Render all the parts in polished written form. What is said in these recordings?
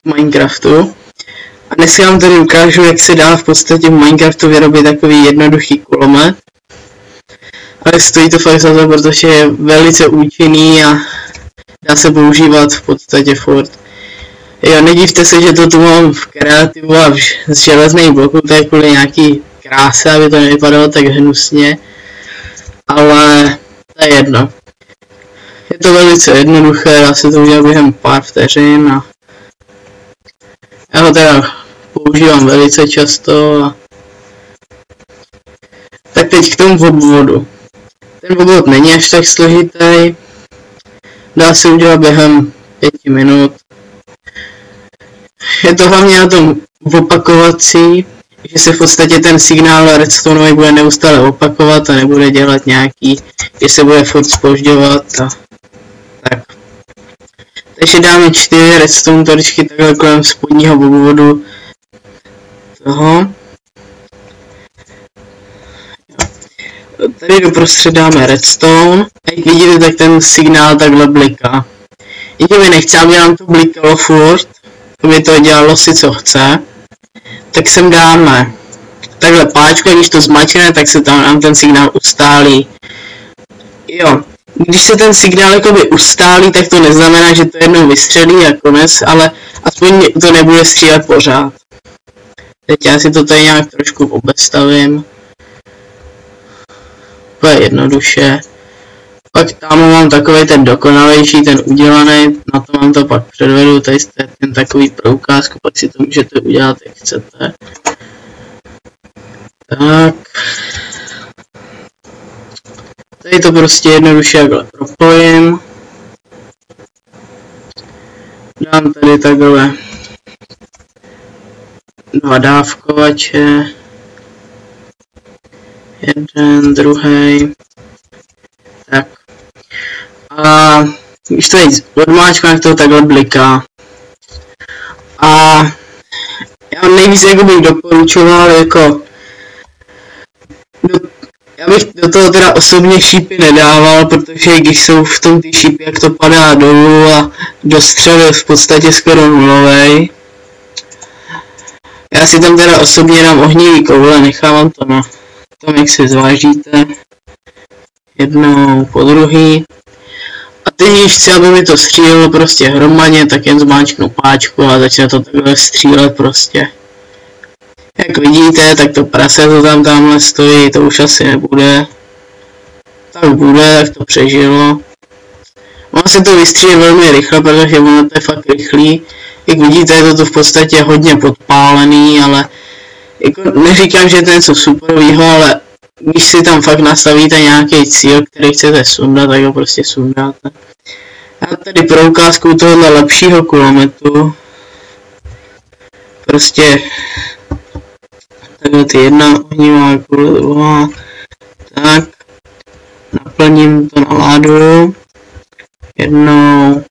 Minecraftu. A dneska vám tady ukážu, jak se dá v podstatě v Minecraftu vyrobit takový jednoduchý kulomet. Ale stojí to fakt za to, protože je velice účinný a dá se používat v podstatě furt. Jo, nedivte se, že to tu mám v kreativu a z železných bloků, to je kvůli nějaký kráse, aby to nevypadalo tak hnusně. Ale to je jedno. Je to velice jednoduché, dá se to udělat během pár vteřin a já ho teda používám velice často. Tak teď k tomu obvodu. Ten obvod není až tak složitý, dá se udělat během 5 minut. Je to hlavně na tom opakovací, že se v podstatě ten signál redstoneový bude neustále opakovat a nebude dělat nějaký, že se bude furt zpožďovat a tak. Takže dáme 4 redstone toričky takhle kolem spodního obvodu toho. Tady doprostřed dáme redstone a jak vidíte, tak ten signál takhle bliká. Jenže mi nechci, aby nám to blikalo furt, aby to dělalo si co chce, tak sem dáme takhle páčku, když to zmačkne, tak se tam nám ten signál ustálí. Jo, když se ten signál jakoby ustálí, tak to neznamená, že to jednou vystřelí a konec, ale aspoň to nebude střílet pořád. Teď já si to tady nějak trošku obestavím. To je jednoduše. Pak tam mám takový ten dokonalejší, ten udělaný, na to vám to pak předvedu, tady jste ten takový proukázku, pak si to můžete udělat, jak chcete. Tak. Tady to prostě jednoduše takhle propojím. Dám tady takhle 2 dávkovače. Jeden, druhý. Tak. A když to jít odmáčkám, jak to takhle bliká. A já nejvíc jako bych doporučoval jako já bych do toho teda osobně šípy nedával, protože když jsou v tom ty šípy, jak to padá dolů a dostřel je v podstatě skoro nulovej. Já si tam teda osobně dám ohnivý koule, nechávám to na tom, jak si zvážíte. Jednou po druhý. A teď, když chci, aby mi to střílelo prostě hromadně, tak jen zmáčknu páčku a začne to takhle střílet prostě. Jak vidíte, tak to prase, to tam tamhle stojí, to už asi nebude. Tak bude, tak to přežilo. Ono se to vystřílí velmi rychle, protože ono to je fakt rychlý. Jak vidíte, je to v podstatě hodně podpálený, ale jako neříkám, že to je něco superovýho, ale když si tam fakt nastavíte nějaký cíl, který chcete sundat, tak ho prostě sundáte. Já tady pro ukázku tohohle lepšího kulometu prostě takhle ty jedna ohnivá koule, druhá, tak naplním to na ládu jednou,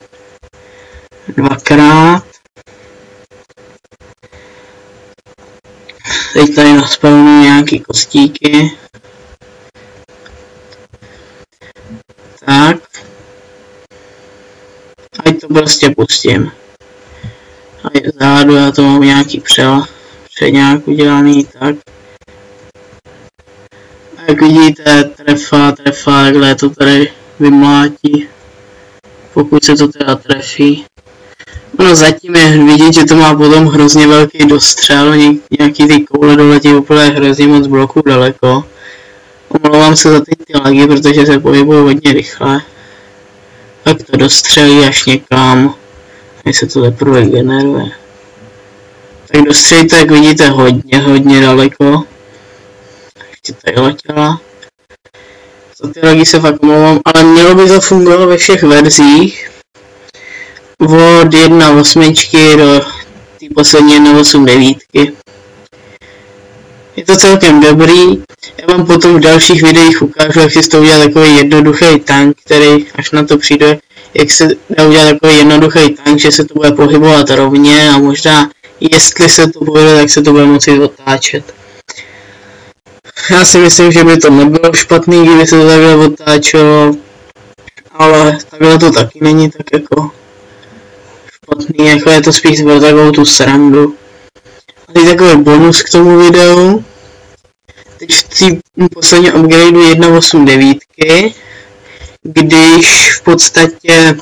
dvakrát. Teď tady naspavnu nějaký kostíky. Tak. Ať to prostě pustím. A je zádu, já to mám nějaký nějak udělaný, tak. A jak vidíte, trefa, takhle to tady vymlátí. Pokud se to teda trefí. No zatím je vidět, že to má potom hrozně velký dostřel, nějaký ty koule doletí úplně hrozně moc bloků daleko. Omlouvám se za ty lagy, protože se pohybují hodně rychle. Tak to dostřelí až někam, než se to teprve generuje. Tak dostřelíte, jak vidíte, hodně daleko. Ještě tady letěla. Za ty lagy se fakt omlouvám, ale mělo by to fungovat ve všech verzích. Od 1.8 do té poslední 1.8.9. Je to celkem dobrý. Já vám potom v dalších videích ukážu, jak si to udělat takový jednoduchý tank, který až na to přijde, jak se dá udělat takový jednoduchý tank, že se to bude pohybovat rovně a možná jestli se to povede, tak se to bude moci otáčet. Já si myslím, že by to nebylo špatný, kdyby se to takhle otáčelo, ale takhle to taky není tak jako špatný, jako je to spíš pro takovou tu srandu. A teď takový bonus k tomu videu. Teď v té poslední upgradeu 1.8.9, když v podstatě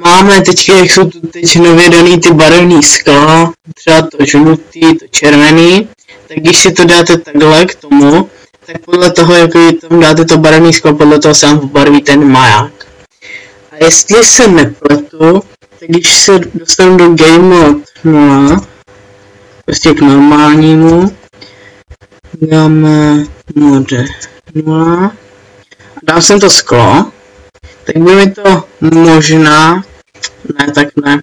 máme teď, jak jsou tu teď nově daný ty barevný skla, třeba to žlutý, to červený, tak když si to dáte takhle k tomu, tak podle toho, jak tam dáte to barevný sklo, podle toho se vám pobarví ten maják. A jestli se nepletu, tak když se dostanu do Game Mode 0, prostě k normálnímu, Game Mode 0, a dám sem to sklo, tak by mi to možná, ne, tak ne.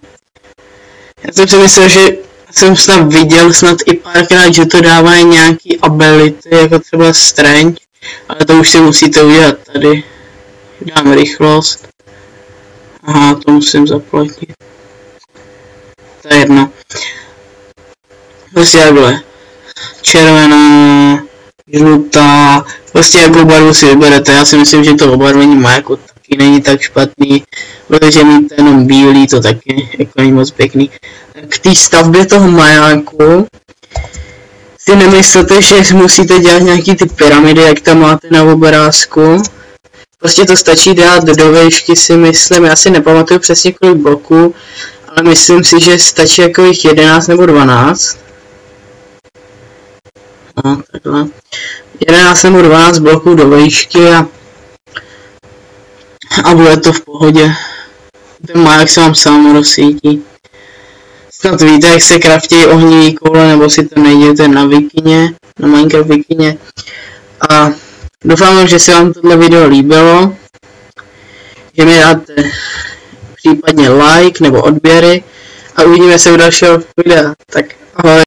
Já jsem si myslel, že jsem snad viděl snad i párkrát, že to dává nějaký ability, jako třeba Strange, ale to už si musíte udělat tady. Dám rychlost. Aha, to musím zaplatit. To je jedno. Prostě takhle. Červená, žlutá, prostě jakou barvu si vyberete. Já si myslím, že to obarvení majáku taky není tak špatný, protože mít jenom bílý, to taky jako není moc pěkný. K té stavbě toho majáku si nemyslete, že musíte dělat nějaký ty pyramidy, jak tam máte na obrázku. Prostě to stačí dát do výšky, si myslím, já si nepamatuju přesně kolik bloků, ale myslím si, že stačí jako jich 11 nebo 12. No, takhle. 11 nebo 12 bloků do výšky a bude to v pohodě. Ten maják se vám sám rozsvítí. Snad víte, jak se kraftí ohnivý koule, nebo si to najděte na Wikině, na Minecraft Wikině. A doufám, že se vám tohle video líbilo, že mi dáte případně like nebo odběry a uvidíme se u dalšího videa. Tak ahoj.